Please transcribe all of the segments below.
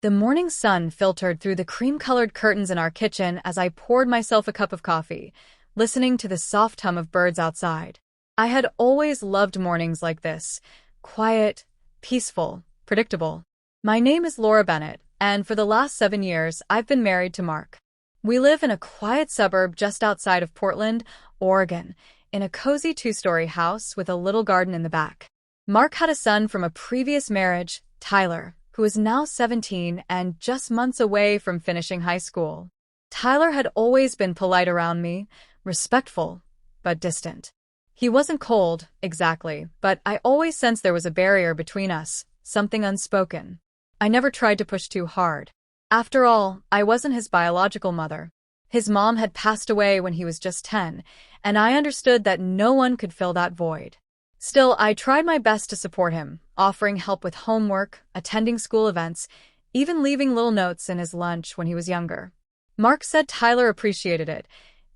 The morning sun filtered through the cream-colored curtains in our kitchen as I poured myself a cup of coffee, listening to the soft hum of birds outside. I had always loved mornings like this, quiet, peaceful, predictable. My name is Laura Bennett, and for the last 7 years, I've been married to Mark. We live in a quiet suburb just outside of Portland, Oregon, in a cozy 2-story house with a little garden in the back. Mark had a son from a previous marriage, Tyler, who is now 17 and just months away from finishing high school. Tyler had always been polite around me, respectful, but distant. He wasn't cold, exactly, but I always sensed there was a barrier between us, something unspoken. I never tried to push too hard. After all, I wasn't his biological mother. His mom had passed away when he was just 10, and I understood that no one could fill that void. Still, I tried my best to support him, offering help with homework, attending school events, even leaving little notes in his lunch when he was younger. Mark said Tyler appreciated it,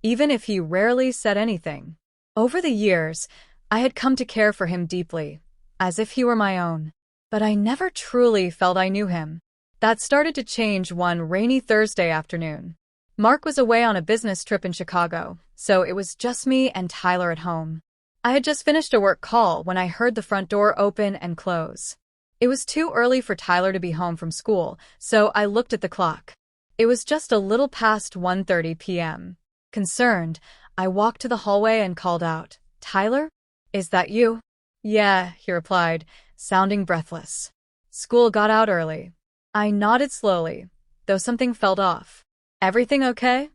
even if he rarely said anything. Over the years, I had come to care for him deeply, as if he were my own. But I never truly felt I knew him. That started to change one rainy Thursday afternoon. Mark was away on a business trip in Chicago, so it was just me and Tyler at home. I had just finished a work call when I heard the front door open and close. It was too early for Tyler to be home from school, so I looked at the clock. It was just a little past 1:30 p.m. Concerned, I walked to the hallway and called out, "Tyler? Is that you?" "Yeah," he replied, sounding breathless. "School got out early." I nodded slowly, though something felt off. "Everything okay?"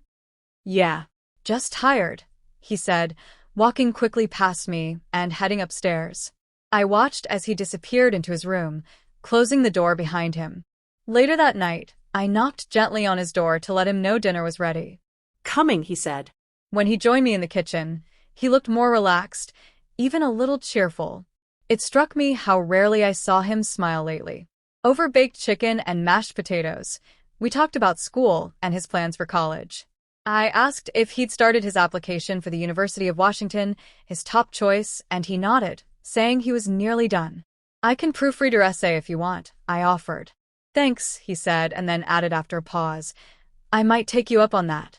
"Yeah, just tired," he said, walking quickly past me and heading upstairs. I watched as he disappeared into his room, closing the door behind him. Later that night, I knocked gently on his door to let him know dinner was ready. "Coming," he said. When he joined me in the kitchen, he looked more relaxed, even a little cheerful. It struck me how rarely I saw him smile lately. Over baked chicken and mashed potatoes, we talked about school and his plans for college. I asked if he'd started his application for the University of Washington, his top choice, and he nodded, saying he was nearly done. "I can proofread your essay if you want," I offered. "Thanks," he said, and then added after a pause, "I might take you up on that."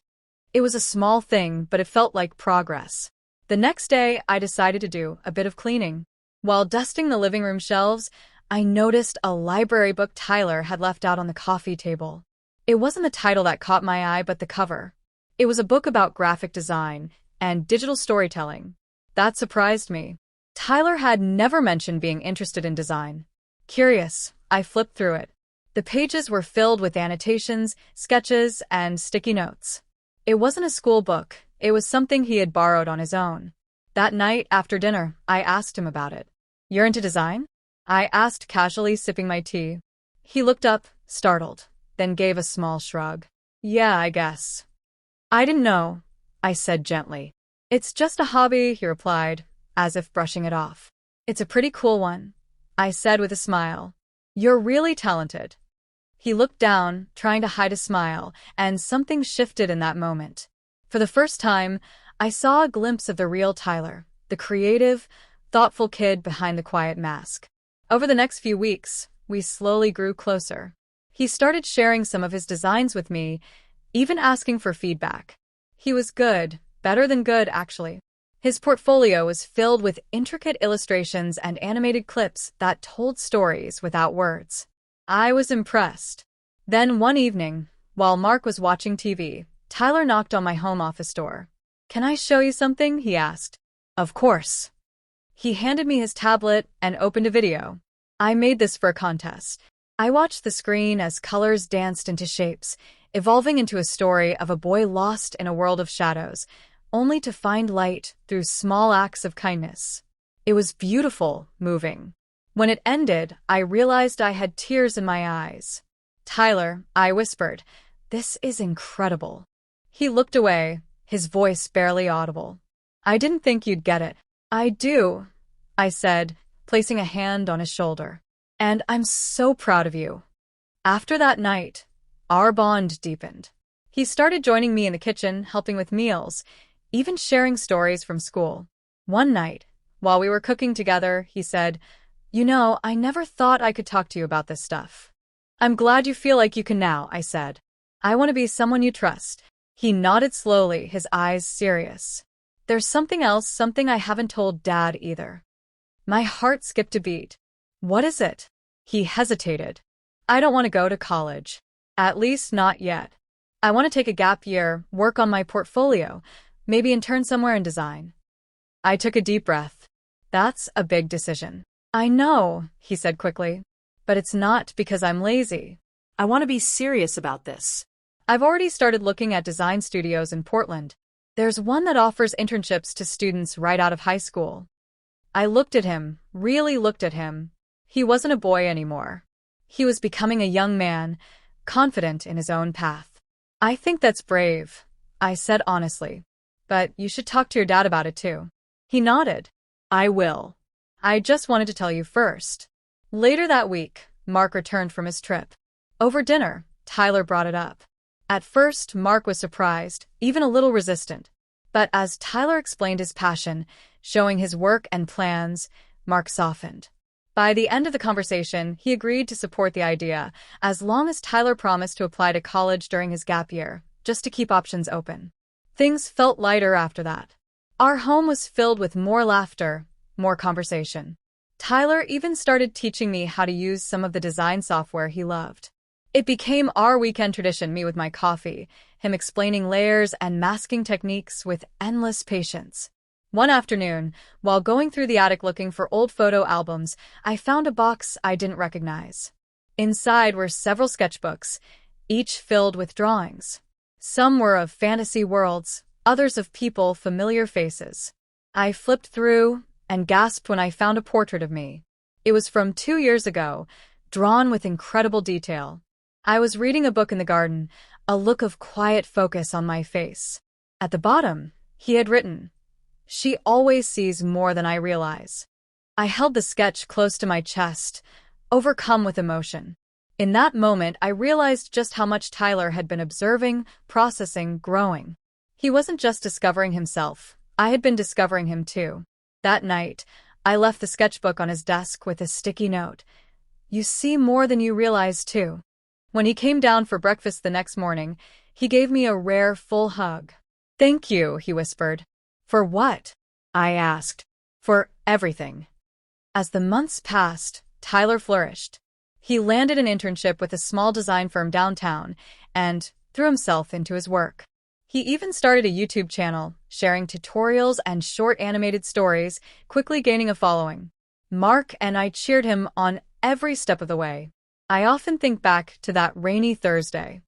It was a small thing, but it felt like progress. The next day, I decided to do a bit of cleaning. While dusting the living room shelves, I noticed a library book Tyler had left out on the coffee table. It wasn't the title that caught my eye, but the cover. It was a book about graphic design and digital storytelling. That surprised me. Tyler had never mentioned being interested in design. Curious, I flipped through it. The pages were filled with annotations, sketches, and sticky notes. It wasn't a school book, it was something he had borrowed on his own. That night, after dinner, I asked him about it. "You're into design?" I asked casually, sipping my tea. He looked up, startled, then gave a small shrug. "Yeah, I guess." "I didn't know," I said gently. "It's just a hobby," he replied, as if brushing it off. "It's a pretty cool one," I said with a smile. "You're really talented." He looked down, trying to hide a smile, and something shifted in that moment. For the first time, I saw a glimpse of the real Tyler, the creative, thoughtful kid behind the quiet mask. Over the next few weeks, we slowly grew closer. He started sharing some of his designs with me, even asking for feedback. He was good, better than good, actually. His portfolio was filled with intricate illustrations and animated clips that told stories without words. I was impressed. Then one evening, while Mark was watching TV, Tyler knocked on my home office door. "Can I show you something?" he asked. "Of course." He handed me his tablet and opened a video. "I made this for a contest." I watched the screen as colors danced into shapes, evolving into a story of a boy lost in a world of shadows, only to find light through small acts of kindness. It was beautiful, moving. When it ended, I realized I had tears in my eyes. "Tyler," I whispered, "this is incredible." He looked away, his voice barely audible. "I didn't think you'd get it." "I do," I said, placing a hand on his shoulder. "And I'm so proud of you." After that night, our bond deepened. He started joining me in the kitchen, helping with meals, even sharing stories from school. One night, while we were cooking together, he said, "You know, I never thought I could talk to you about this stuff." I'm glad you feel like you can now, I said. I want to be someone you trust. He nodded slowly, his eyes serious. There's something else, something I haven't told Dad either. My heart skipped a beat. What is it? He hesitated. I don't want to go to college. At least not yet. I want to take a gap year, work on my portfolio, maybe intern somewhere in design. I took a deep breath. That's a big decision. I know, he said quickly. But it's not because I'm lazy. I want to be serious about this. I've already started looking at design studios in Portland. There's one that offers internships to students right out of high school. I looked at him, really looked at him. He wasn't a boy anymore. He was becoming a young man, confident in his own path. I think that's brave, I said honestly. But you should talk to your dad about it too. He nodded. I will. I just wanted to tell you first. Later that week, Mark returned from his trip. Over dinner, Tyler brought it up. At first, Mark was surprised, even a little resistant. But as Tyler explained his passion, showing his work and plans, Mark softened. By the end of the conversation, he agreed to support the idea, as long as Tyler promised to apply to college during his gap year, just to keep options open. Things felt lighter after that. Our home was filled with more laughter, more conversation. Tyler even started teaching me how to use some of the design software he loved. It became our weekend tradition, me with my coffee, him explaining layers and masking techniques with endless patience. One afternoon, while going through the attic looking for old photo albums, I found a box I didn't recognize. Inside were several sketchbooks, each filled with drawings. Some were of fantasy worlds, others of people, familiar faces. I flipped through and gasped when I found a portrait of me. It was from 2 years ago, drawn with incredible detail. I was reading a book in the garden, a look of quiet focus on my face. At the bottom, he had written, "She always sees more than I realize." I held the sketch close to my chest, overcome with emotion. In that moment, I realized just how much Tyler had been observing, processing, growing. He wasn't just discovering himself, I had been discovering him too. That night, I left the sketchbook on his desk with a sticky note. You see more than you realize too. When he came down for breakfast the next morning, he gave me a rare, full hug. Thank you, he whispered. For what? I asked. For everything. As the months passed, Tyler flourished. He landed an internship with a small design firm downtown and threw himself into his work. He even started a YouTube channel, sharing tutorials and short animated stories, quickly gaining a following. Mark and I cheered him on every step of the way. I often think back to that rainy Thursday,